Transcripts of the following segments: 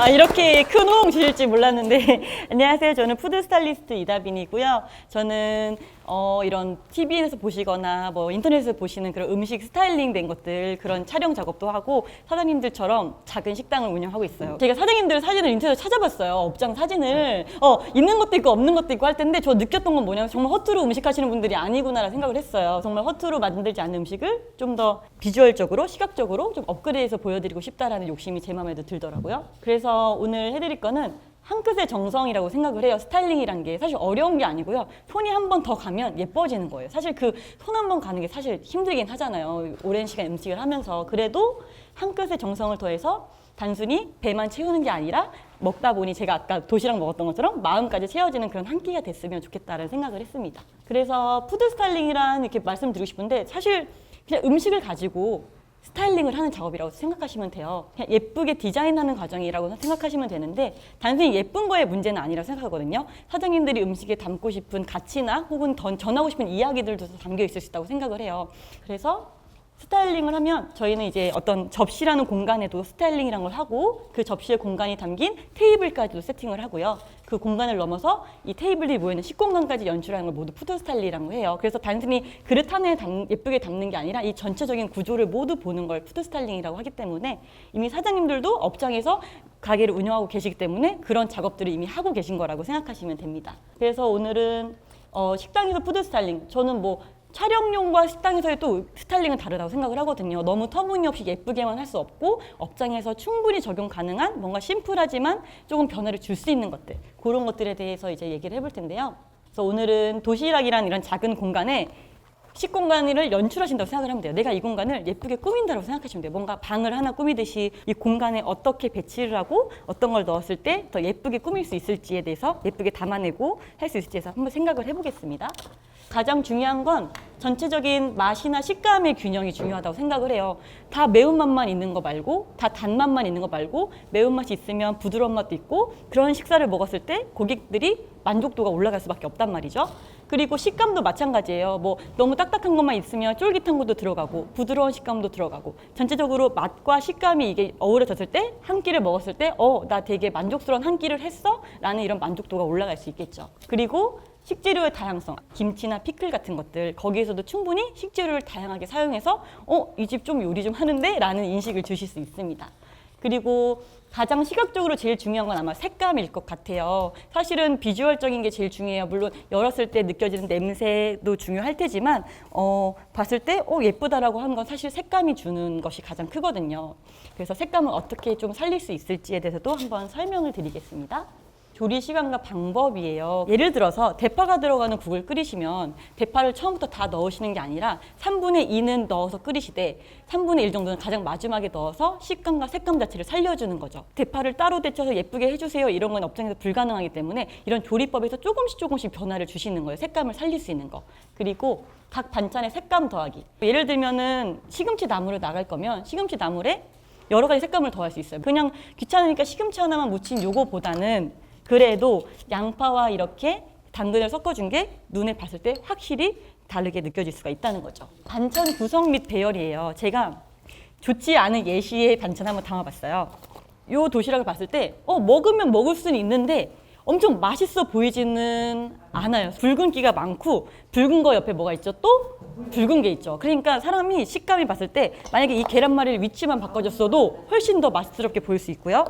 이렇게 큰 호응 주실지 몰랐는데 안녕하세요. 저는 푸드 스타일리스트 이다빈이고요. 저는 이런 TV에서 보시거나 뭐 인터넷에서 보시는 그런 음식 스타일링 된 것들 그런 촬영 작업도 하고 사장님들처럼 작은 식당을 운영하고 있어요. 제가 사장님들 사진을 인터넷에 찾아봤어요. 업장 사진을 있는 것도 있고 없는 것도 있고 할 텐데 저 느꼈던 건 뭐냐면 정말 허투루 음식 하시는 분들이 아니구나라 생각을 했어요. 정말 허투루 만들지 않는 음식을 좀 더 비주얼적으로 시각적으로 좀 업그레이드해서 보여드리고 싶다라는 욕심이 제 마음에도 들더라고요. 그래서 오늘 해드릴 거는 한 끗의 정성이라고 생각을 해요. 스타일링이란 게 사실 어려운 게 아니고요. 손이 한 번 더 가면 예뻐지는 거예요. 사실 그 손 한 번 가는 게 사실 힘들긴 하잖아요. 오랜 시간 음식을 하면서. 그래도 한 끗의 정성을 더해서 단순히 배만 채우는 게 아니라 먹다 보니 제가 아까 도시락 먹었던 것처럼 마음까지 채워지는 그런 한 끼가 됐으면 좋겠다는 생각을 했습니다. 그래서 푸드 스타일링이란 이렇게 말씀드리고 싶은데 사실 그냥 음식을 가지고 스타일링을 하는 작업이라고 생각하시면 돼요. 그냥 예쁘게 디자인하는 과정이라고 생각하시면 되는데 단순히 예쁜 거의 문제는 아니라고 생각하거든요. 사장님들이 음식에 담고 싶은 가치나 혹은 전하고 싶은 이야기들도 담겨 있을 수 있다고 생각을 해요. 그래서 스타일링을 하면 저희는 이제 어떤 접시라는 공간에도 스타일링이라는 걸 하고 그 접시의 공간이 담긴 테이블까지도 세팅을 하고요. 그 공간을 넘어서 이 테이블이 모여있는 식공간까지 연출하는 걸 모두 푸드 스타일링이라고 해요. 그래서 단순히 그릇 하나에 예쁘게 담는 게 아니라 이 전체적인 구조를 모두 보는 걸 푸드 스타일링이라고 하기 때문에 이미 사장님들도 업장에서 가게를 운영하고 계시기 때문에 그런 작업들을 이미 하고 계신 거라고 생각하시면 됩니다. 그래서 오늘은 식당에서 푸드 스타일링, 저는 뭐 촬영용과 식당에서의 또 스타일링은 다르다고 생각을 하거든요. 너무 터무니없이 예쁘게만 할 수 없고 업장에서 충분히 적용 가능한 뭔가 심플하지만 조금 변화를 줄 수 있는 것들, 그런 것들에 대해서 이제 얘기를 해볼 텐데요. 그래서 오늘은 도시락이란 이런 작은 공간에 식공간을 연출하신다고 생각을 하면 돼요. 내가 이 공간을 예쁘게 꾸민다고 생각하시면 돼요. 뭔가 방을 하나 꾸미듯이 이 공간에 어떻게 배치를 하고 어떤 걸 넣었을 때 더 예쁘게 꾸밀 수 있을지에 대해서 예쁘게 담아내고 할 수 있을지에 대해서 한번 생각을 해보겠습니다. 가장 중요한 건 전체적인 맛이나 식감의 균형이 중요하다고 생각을 해요. 다 매운맛만 있는 거 말고 다 단맛만 있는 거 말고 매운맛이 있으면 부드러운 맛도 있고 그런 식사를 먹었을 때 고객들이 만족도가 올라갈 수밖에 없단 말이죠. 그리고 식감도 마찬가지예요. 뭐 너무 딱딱한 것만 있으면 쫄깃한 것도 들어가고 부드러운 식감도 들어가고 전체적으로 맛과 식감이 이게 어우러졌을 때 한 끼를 먹었을 때 나 되게 만족스러운 한 끼를 했어? 라는 이런 만족도가 올라갈 수 있겠죠. 그리고 식재료의 다양성, 김치나 피클 같은 것들 거기에서도 충분히 식재료를 다양하게 사용해서 이 집 좀 요리 좀 하는데? 라는 인식을 주실 수 있습니다. 그리고 가장 시각적으로 제일 중요한 건 아마 색감일 것 같아요. 사실은 비주얼적인 게 제일 중요해요. 물론 열었을 때 느껴지는 냄새도 중요할 테지만 봤을 때 예쁘다라고 하는 건 사실 색감이 주는 것이 가장 크거든요. 그래서 색감을 어떻게 좀 살릴 수 있을지에 대해서도 한번 설명을 드리겠습니다. 조리 시간과 방법이에요. 예를 들어서 대파가 들어가는 국을 끓이시면 대파를 처음부터 다 넣으시는 게 아니라 3분의 2는 넣어서 끓이시되 3분의 1 정도는 가장 마지막에 넣어서 식감과 색감 자체를 살려주는 거죠. 대파를 따로 데쳐서 예쁘게 해주세요. 이런 건 업장에서 불가능하기 때문에 이런 조리법에서 조금씩 변화를 주시는 거예요. 색감을 살릴 수 있는 거. 그리고 각 반찬에 색감 더하기. 예를 들면은 시금치 나물을 나갈 거면 시금치 나물에 여러 가지 색감을 더할 수 있어요. 그냥 귀찮으니까 시금치 하나만 묻힌 요거보다는 그래도 양파와 이렇게 당근을 섞어준 게 눈에 봤을 때 확실히 다르게 느껴질 수가 있다는 거죠. 반찬 구성 및 배열이에요. 제가 좋지 않은 예시의 반찬 한번 담아봤어요. 요 도시락을 봤을 때 먹으면 먹을 수는 있는데 엄청 맛있어 보이지는 않아요. 붉은기가 많고 붉은 거 옆에 뭐가 있죠? 또 붉은 게 있죠. 그러니까 사람이 식감이 봤을 때 만약에 이 계란말이를 위치만 바꿔줬어도 훨씬 더 맛있게 보일 수 있고요.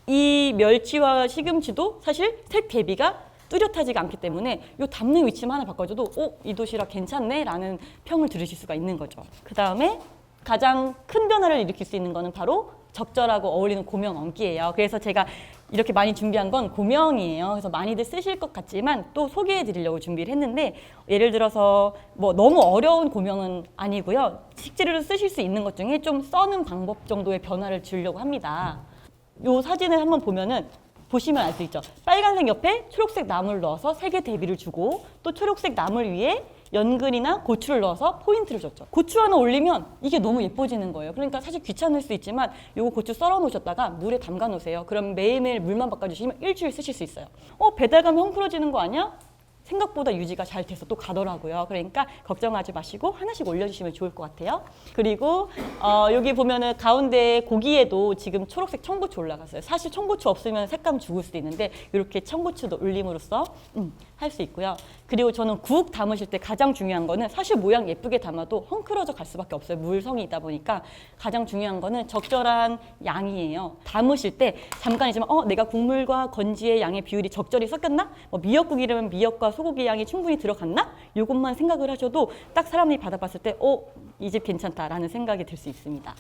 이 멸치와 시금치도 사실 색 대비가 뚜렷하지가 않기 때문에 이 담는 위치만 하나 바꿔줘도 이 도시락 괜찮네? 라는 평을 들으실 수가 있는 거죠. 그 다음에 가장 큰 변화를 일으킬 수 있는 거는 바로 적절하고 어울리는 고명 얹기예요. 그래서 제가 이렇게 많이 준비한 건 고명이에요. 그래서 많이들 쓰실 것 같지만 또 소개해 드리려고 준비를 했는데 예를 들어서 뭐 너무 어려운 고명은 아니고요. 식재료를 쓰실 수 있는 것 중에 좀 써는 방법 정도의 변화를 주려고 합니다. 요 사진을 한번 보시면 알 수 있죠. 빨간색 옆에 초록색 나물을 넣어서 색의 대비를 주고 또 초록색 나물 위에 연근이나 고추를 넣어서 포인트를 줬죠. 고추 하나 올리면 이게 너무 예뻐지는 거예요. 그러니까 사실 귀찮을 수 있지만 요거 고추 썰어 놓으셨다가 물에 담가 놓으세요. 그럼 매일매일 물만 바꿔주시면 일주일 쓰실 수 있어요. 배달 가면 헝클어지는 거 아니야? 생각보다 유지가 잘 돼서 또 가더라고요. 그러니까 걱정하지 마시고 하나씩 올려주시면 좋을 것 같아요. 그리고 여기 보면은 가운데 고기에도 지금 초록색 청고추 올라갔어요. 사실 청고추 없으면 색감 죽을 수도 있는데 이렇게 청고추도 올림으로써 할 수 있고요. 그리고 저는 국 담으실 때 가장 중요한 거는 사실 모양 예쁘게 담아도 헝클어져 갈 수밖에 없어요. 물성이 있다 보니까 가장 중요한 거는 적절한 양이에요. 담으실 때 잠깐이지만 내가 국물과 건지의 양의 비율이 적절히 섞였나? 뭐 미역국이라면 미역과 소고기 양이 충분히 들어갔나? 이것만 생각을 하셔도 딱 사람이 받아봤을 때 이 집 괜찮다라는 생각이 들 수 있습니다.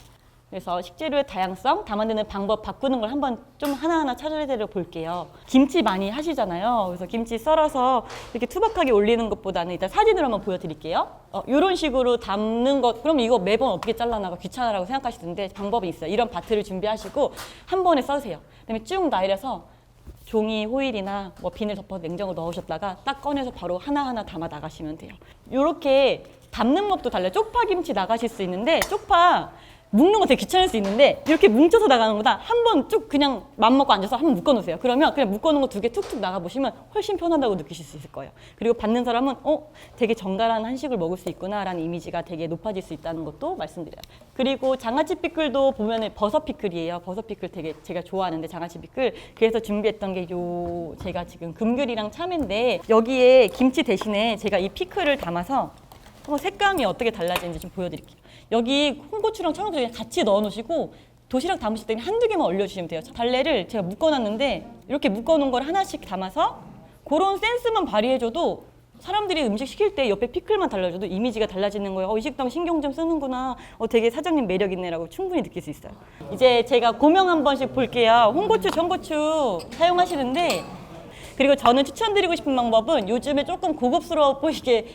그래서 식재료의 다양성, 담아내는 방법 바꾸는 걸 한번 좀 하나하나 찾아내려 볼게요. 김치 많이 하시잖아요. 그래서 김치 썰어서 이렇게 투박하게 올리는 것보다는 일단 사진으로 한번 보여드릴게요. 이런 식으로 담는 것, 그럼 이거 매번 어떻게 잘라나가 귀찮아라고 생각하시던데 방법이 있어요. 이런 바트를 준비하시고 한 번에 써세요. 그다음에 쭉 나열해서 종이 호일이나 뭐 비닐 덮어 냉장고 넣으셨다가 딱 꺼내서 바로 하나하나 담아 나가시면 돼요. 이렇게 담는 법도 달라요. 쪽파 김치 나가실 수 있는데 쪽파 묶는 거 되게 귀찮을 수 있는데 이렇게 뭉쳐서 나가는 것보다 한 번 쭉 그냥 맘먹고 앉아서 한 번 묶어 놓으세요. 그러면 그냥 묶어 놓은 거 2개 툭툭 나가 보시면 훨씬 편하다고 느끼실 수 있을 거예요. 그리고 받는 사람은 되게 정갈한 한식을 먹을 수 있구나라는 이미지가 되게 높아질 수 있다는 것도 말씀드려요. 그리고 장아찌 피클도 보면은 버섯 피클이에요. 버섯 피클 되게 제가 좋아하는데 장아찌 피클. 그래서 준비했던 게 제가 지금 금귤이랑 참외인데 여기에 김치 대신에 제가 이 피클을 담아서 한번 색감이 어떻게 달라지는지 좀 보여드릴게요. 여기 홍고추랑 청양고추 그냥 같이 넣어 놓으시고 도시락 담으실 때 한두 개만 올려주시면 돼요. 달래를 제가 묶어놨는데 이렇게 묶어놓은 걸 하나씩 담아서 그런 센스만 발휘해줘도 사람들이 음식 시킬 때 옆에 피클만 달라줘도 이미지가 달라지는 거예요. 이 식당 신경 좀 쓰는구나. 되게 사장님 매력 있네라고 충분히 느낄 수 있어요. 이제 제가 고명 한 번씩 볼게요. 홍고추, 청고추 사용하시는데 그리고 저는 추천드리고 싶은 방법은 요즘에 조금 고급스러워 보이게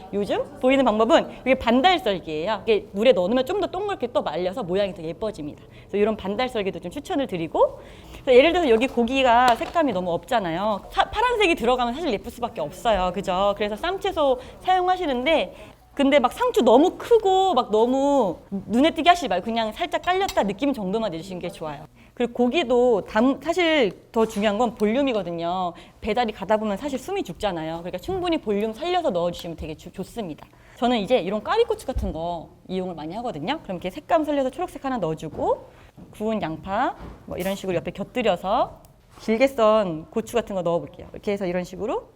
보이는 방법은 이게 반달썰기예요. 이게 물에 넣으면 좀 더 동그랗게 또 말려서 모양이 더 예뻐집니다. 그래서 이런 반달썰기도 좀 추천을 드리고 예를 들어서 여기 고기가 색감이 너무 없잖아요. 파란색이 들어가면 사실 예쁠 수밖에 없어요. 그죠? 그래서 쌈채소 사용하시는데 근데 막 상추 너무 크고 막 너무 눈에 띄게 하시지 말고 그냥 살짝 깔렸다 느낌 정도만 내주시는 게 좋아요. 그리고 고기도 사실 더 중요한 건 볼륨이거든요. 배달이 가다 보면 사실 숨이 죽잖아요. 그러니까 충분히 볼륨 살려서 넣어주시면 되게 좋습니다. 저는 이제 이런 까리고추 같은 거 이용을 많이 하거든요. 그럼 이렇게 색감 살려서 초록색 하나 넣어주고 구운 양파 뭐 이런 식으로 옆에 곁들여서 길게 썬 고추 같은 거 넣어볼게요. 이렇게 해서 이런 식으로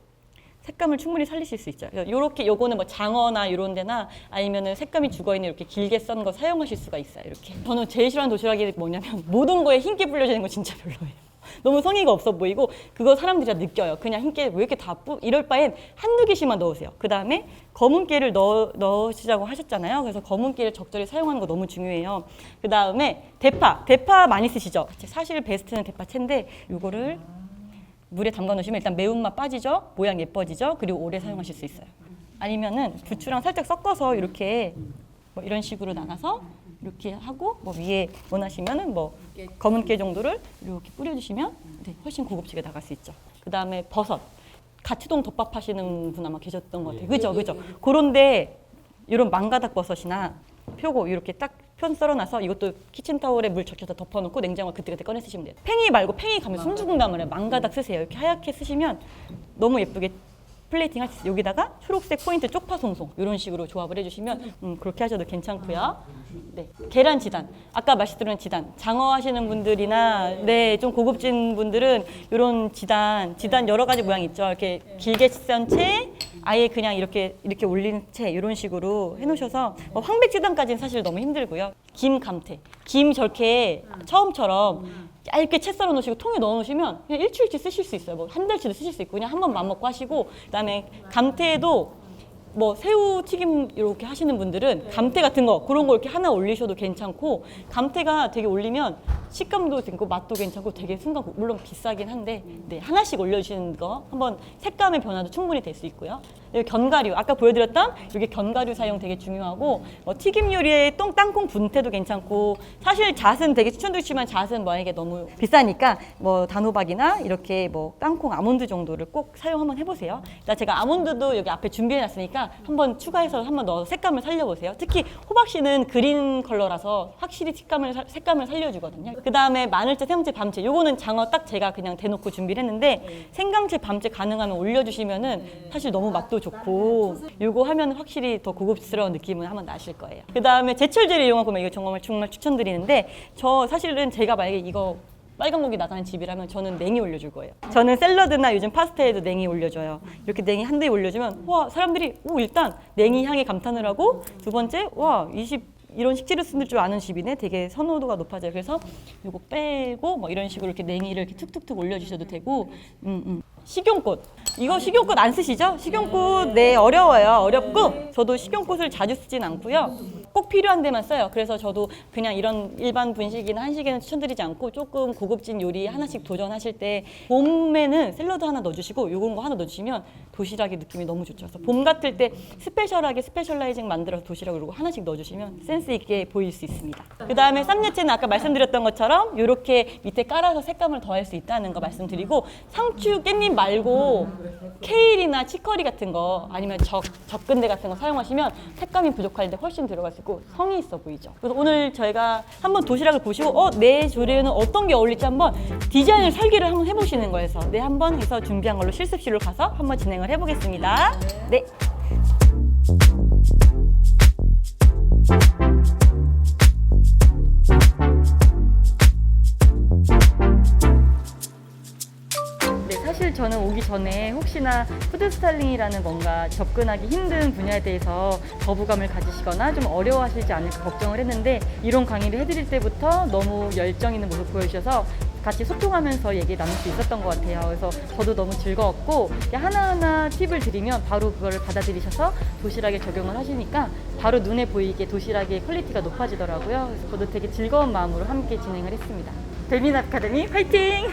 색감을 충분히 살리실 수 있죠. 요거는 뭐 장어나 이런 데나 아니면은 색감이 죽어있는 이렇게 길게 썬 거 사용하실 수가 있어요. 이렇게. 저는 제일 싫어하는 도시락이 뭐냐면 모든 거에 흰기 뿌려지는 거 진짜 별로예요. 너무 성의가 없어 보이고 그거 사람들이 다 느껴요. 그냥 흰기 왜 이렇게 이럴 바엔 한두 개씩만 넣으세요. 그 다음에 검은깨를 넣으시자고 하셨잖아요. 그래서 검은깨를 적절히 사용하는 거 너무 중요해요. 그 다음에 대파 많이 쓰시죠? 사실 베스트는 대파채인데 요거를 물에 담가 놓으시면 일단 매운맛 빠지죠? 모양 예뻐지죠? 그리고 오래 사용하실 수 있어요. 아니면은 부추랑 살짝 섞어서 이렇게 뭐 이런 식으로 나눠서 이렇게 하고 뭐 위에 원하시면은 뭐 검은 깨 정도를 이렇게 뿌려주시면 훨씬 고급지게 나갈 수 있죠. 그 다음에 버섯. 가치동 덮밥 하시는 분 아마 계셨던 것 같아요. 그죠? 그런데 이런 망가닥 버섯이나 표고 이렇게 딱 편 썰어놔서 이것도 키친타올에 물 적셔서 덮어놓고 냉장고에 그때그때 꺼내 쓰시면 돼요. 팽이 말고 팽이 가면 숨죽는단 말이에요. 망가닥 쓰세요. 이렇게 하얗게 쓰시면 너무 예쁘게 플레이팅 할 수 있어요. 여기다가 초록색 포인트 쪽파 송송 이런 식으로 조합을 해주시면 그렇게 하셔도 괜찮고요. 네, 계란 지단. 아까 말씀드린 지단. 장어 하시는 분들이나 좀 고급진 분들은 이런 지단 여러 가지 모양 있죠. 이렇게 길게 썬 채, 아예 그냥 이렇게 올린 채 이런 식으로 해놓으셔서 황백 지단까지는 사실 너무 힘들고요. 김 감태. 김 저렇게 처음처럼 얇게 채 썰어 놓으시고 통에 넣어 놓으시면 그냥 일주일치 쓰실 수 있어요. 뭐 한 달치도 쓰실 수 있고 그냥 한 번 맘먹고 하시고 그다음에 감태도 뭐 새우 튀김 이렇게 하시는 분들은 감태 같은 거 그런 거 이렇게 하나 올리셔도 괜찮고 감태가 되게 올리면 식감도 있고 맛도 괜찮고 되게 순간 물론 비싸긴 한데 하나씩 올려주시는 거 한번 색감의 변화도 충분히 될 수 있고요. 여기 견과류, 아까 보여드렸던 이게 견과류 사용 되게 중요하고 뭐 튀김 요리에 땅콩 분태도 괜찮고 사실 잣은 되게 추천드리지만 잣은 만약에 너무 비싸니까 뭐 단호박이나 이렇게 뭐 땅콩 아몬드 정도를 꼭 사용 한번 해보세요. 일단 제가 아몬드도 여기 앞에 준비해놨으니까 한번 추가해서 한번 넣어서 색감을 살려보세요. 특히 호박씨는 그린 컬러라서 확실히 색감을 살려주거든요. 그 다음에 마늘채, 생강채, 밤채 요거는 장어 딱 제가 그냥 대놓고 준비를 했는데 생강채, 밤채 가능하면 올려주시면은 사실 너무 맛도 좋고 요거 하면 확실히 더 고급스러운 느낌은 한번 나실 거예요. 그 다음에 제철제를 이용한 거면 이거 정말 추천드리는데 저 사실은 제가 만약에 이거 빨간 고기 나가는 집이라면 저는 냉이 올려줄 거예요. 저는 샐러드나 요즘 파스타에도 냉이 올려줘요. 이렇게 냉이 한 대 올려주면 와 사람들이 일단 냉이 향에 감탄을 하고 두 번째 이런 식재료 쓰는 줄 아는 집이네. 되게 선호도가 높아져요. 그래서 이거 빼고 뭐 이런 식으로 이렇게 냉이를 이렇게 툭툭툭 올려주셔도 되고 식용꽃. 이거 식용꽃 안 쓰시죠? 식용꽃 네 어려워요. 어렵고 저도 식용꽃을 자주 쓰진 않고요. 꼭 필요한 데만 써요. 그래서 저도 그냥 이런 일반 분식이나 한식에는 추천드리지 않고 조금 고급진 요리 하나씩 도전하실 때 봄에는 샐러드 하나 넣어주시고 요런 거 하나 넣어주시면 도시락의 느낌이 너무 좋죠. 그래서 봄 같을 때 스페셜하게 스페셜라이징 만들어서 도시락을 이러고 하나씩 넣어주시면 센스 있게 보일 수 있습니다. 그 다음에 쌈야채는 아까 말씀드렸던 것처럼 이렇게 밑에 깔아서 색감을 더할 수 있다는 거 말씀드리고 상추, 깻잎 말고 케일이나 치커리 같은 거 아니면 적근대 같은 거 사용하시면 색감이 부족한데 훨씬 들어갈 수 있고 성의 있어 보이죠. 그래서 오늘 저희가 한번 도시락을 보시고 내 조리에는 어떤 게 어울릴지 한번 디자인을 설계를 한번 해보시는 거예요. 네, 한번 해서 준비한 걸로 실습실로 가서 한번 진행을 해보겠습니다. 네. 사실 저는 오기 전에 혹시나 푸드 스타일링이라는 뭔가 접근하기 힘든 분야에 대해서 거부감을 가지시거나 좀 어려워하시지 않을까 걱정을 했는데 이런 강의를 해드릴 때부터 너무 열정 있는 모습 보여주셔서 같이 소통하면서 얘기 나눌 수 있었던 것 같아요. 그래서 저도 너무 즐거웠고 하나하나 팁을 드리면 바로 그거를 받아들이셔서 도시락에 적용을 하시니까 바로 눈에 보이게 도시락의 퀄리티가 높아지더라고요. 그래서 저도 되게 즐거운 마음으로 함께 진행을 했습니다. 델민 아카데미 화이팅!